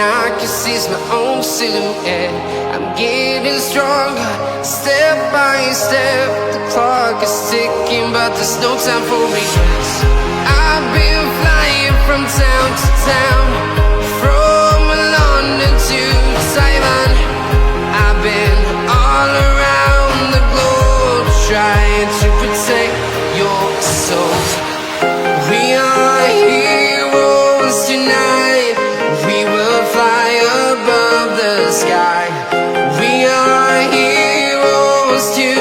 I can see my own silhouette. I'm getting stronger, step by step. The clock is ticking, but there's no time for regrets. I've been flying from town to town, from London to Taiwan. I've been all around the globe, trying to protect your soul. We are heroes tonight. We will fly above the sky. We are heroes tonight.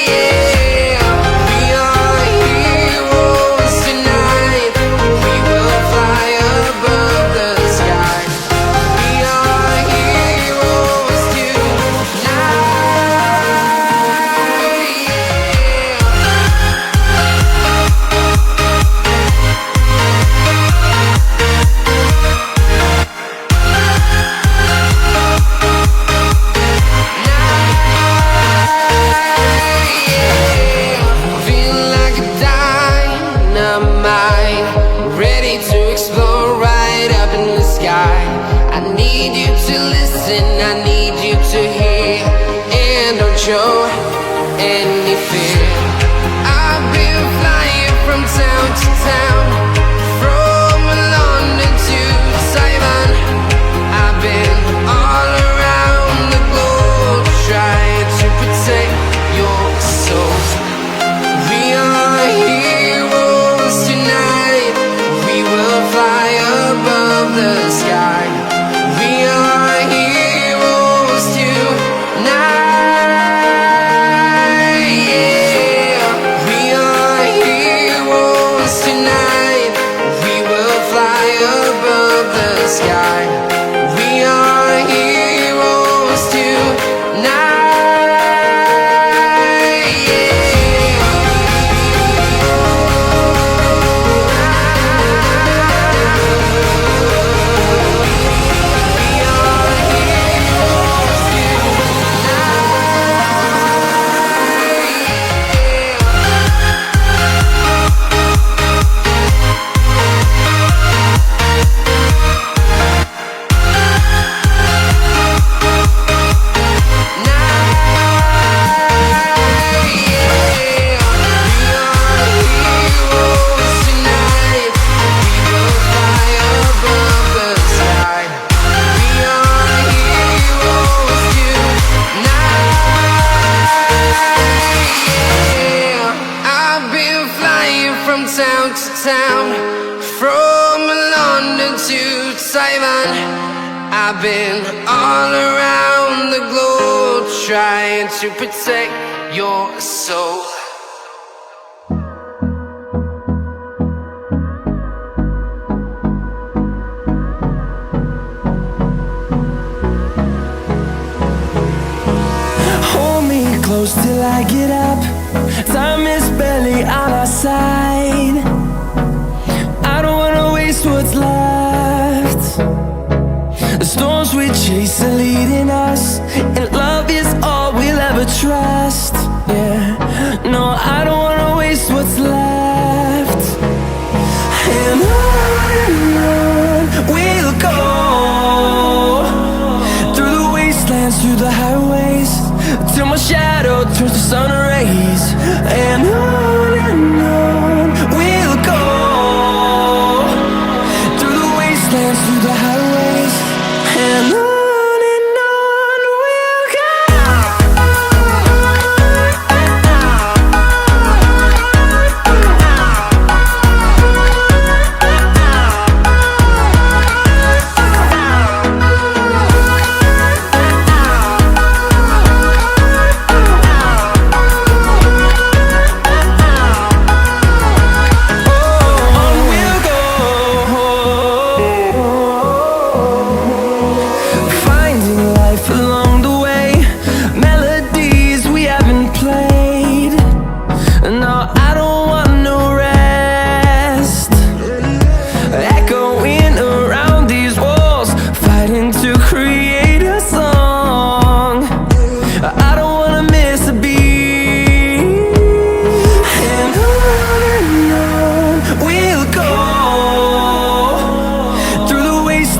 Yeah. We are heroes tonight. We will fly above the sky. We are heroes tonight. I need you to hear, and don't show any fear. I've been flying from town to town, from London to Taiwan. I've been all around the globe, trying to protect your soul. We are heroes tonight. We will fly above the sky. We are heroes tonight. Yeah. We are heroes tonight. We will fly above the sky. We are heroes tonight. Town to town, from London to Taiwan. I've been all around the globe, trying to protect your soul. Hold me close till I get up. Time is barely on our side. I don't wanna waste what's left. The storms we chase are leading us, and love is all we'll ever trust. Yeah, no, I don't wanna waste what's left. And on we'll go, through the wastelands, through the highways, till my shadow turns to sun rays. And on we'll go, through the wastelands, through the highways. And on we'll go. On we'll go.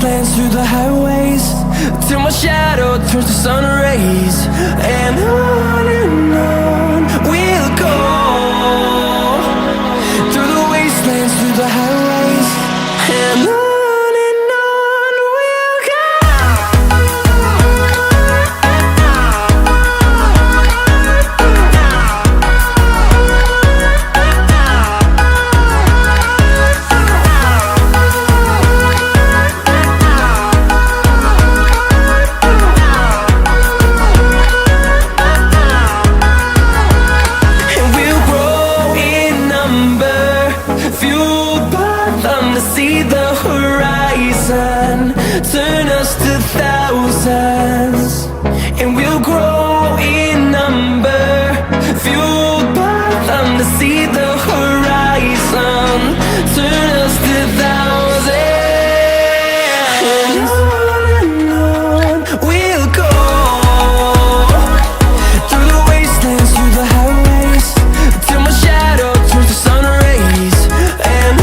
wastelands, through the highways, till my shadow turns to sun rays. And on we'll go, through the wastelands, through the highways, and on we'll go. See the horizon turn us to thousands, and we'll grow in number, fueled by them to see the horizon turn us to thousands. And on we'll go, through the wastelands, through the highways, till my shadow turns to sun rays. And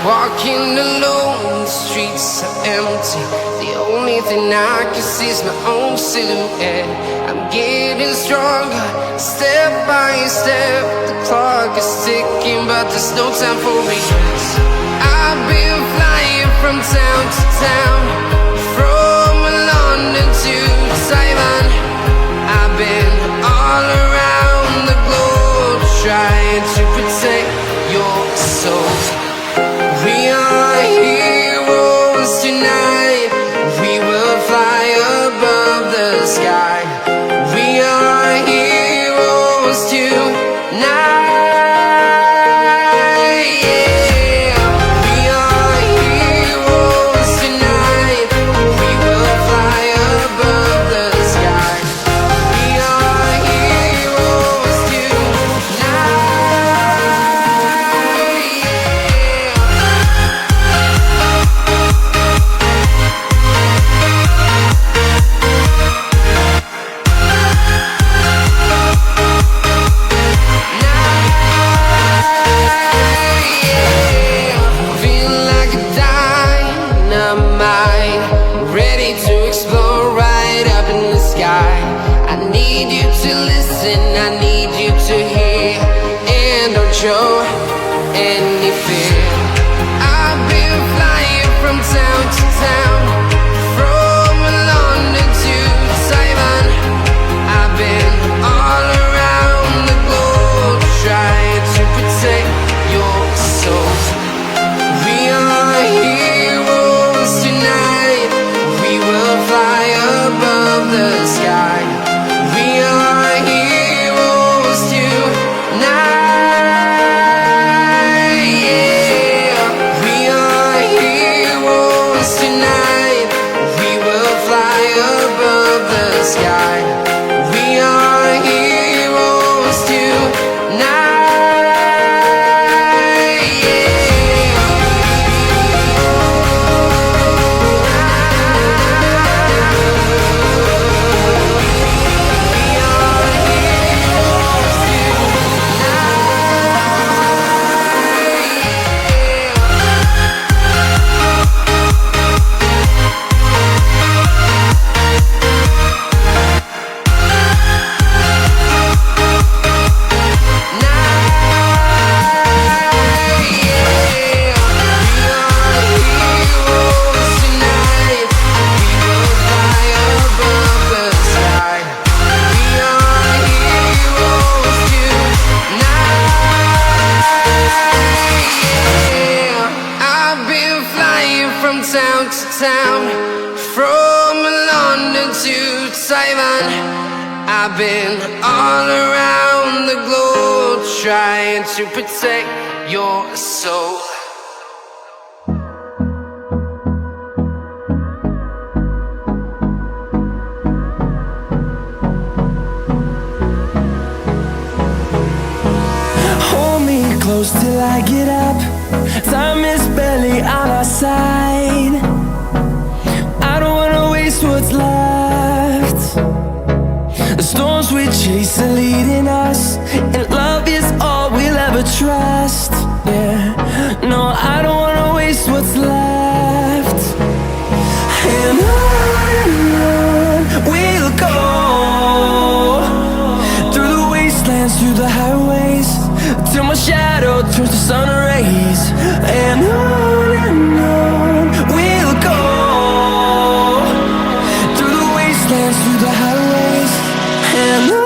walking alone, the streets are empty. The only thing I can see is my own silhouette. I'm getting stronger, step by step. The clock is ticking, but there's no time for regrets. I've been flying from town to town, from London to Taiwan. I've been all around the globe, trying to protect your soul. We are heroes tonight. We will fly above the sky. We are heroes tonight. Yeah. We are heroes tonight. We will fly above the sky. We are heroes tonight. I need you to hear, and don't show any fear. I've been flying from town to town, from London to Taiwan. I've been all around the globe, trying to protect your soul. We are heroes tonight. We will fly above the sky. We are heroes tonight. Yeah. We are heroes tonight. We will fly above the sky. We are heroes tonight. Town to town, from London to Taiwan. I've been all around the globe, trying to protect your soul. close till I get up. Time is barely on our side. I don't wanna waste what's left. The storms we chase are leading us, and love is all we'll ever trust. Yeah, no, I don't wanna waste what's left. And on we'll go, through the wastelands, through the highways, till my shadow turns to sun rays. And on we'll go, through the wastelands, through the highways, and on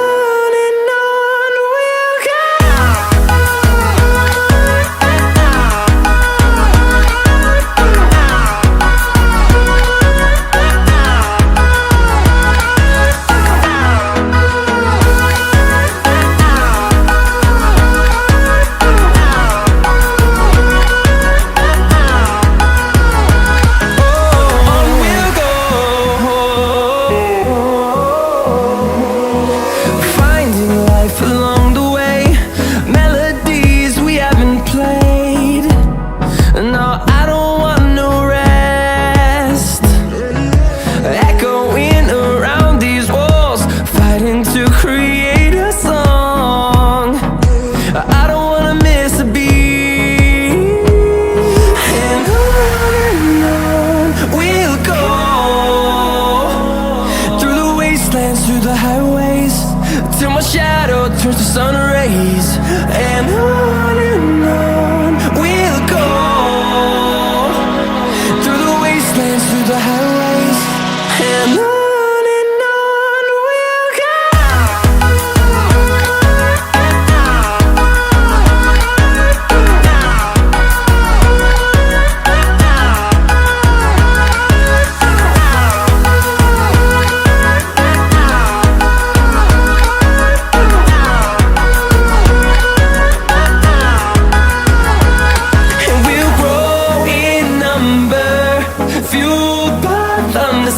we'll go. Through the highways, till my shadow turns to sun rays. And on we'll go, through the wastelands, through the highways, and on we'll go.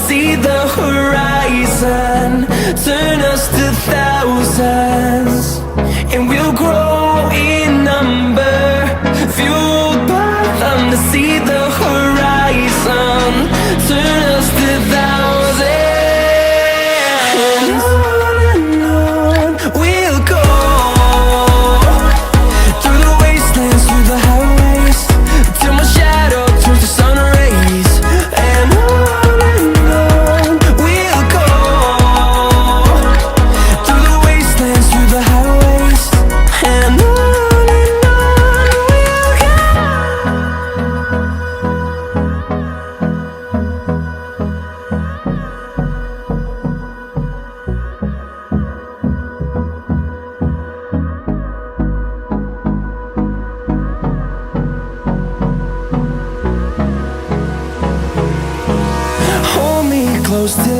See the horizon turn us to thousands, and we'll grow in number, fueled by them. To see the horizon turn us to thousands, and on we'll go, through the wastelands, through the highways, till my shadow turns to sun rays. And close till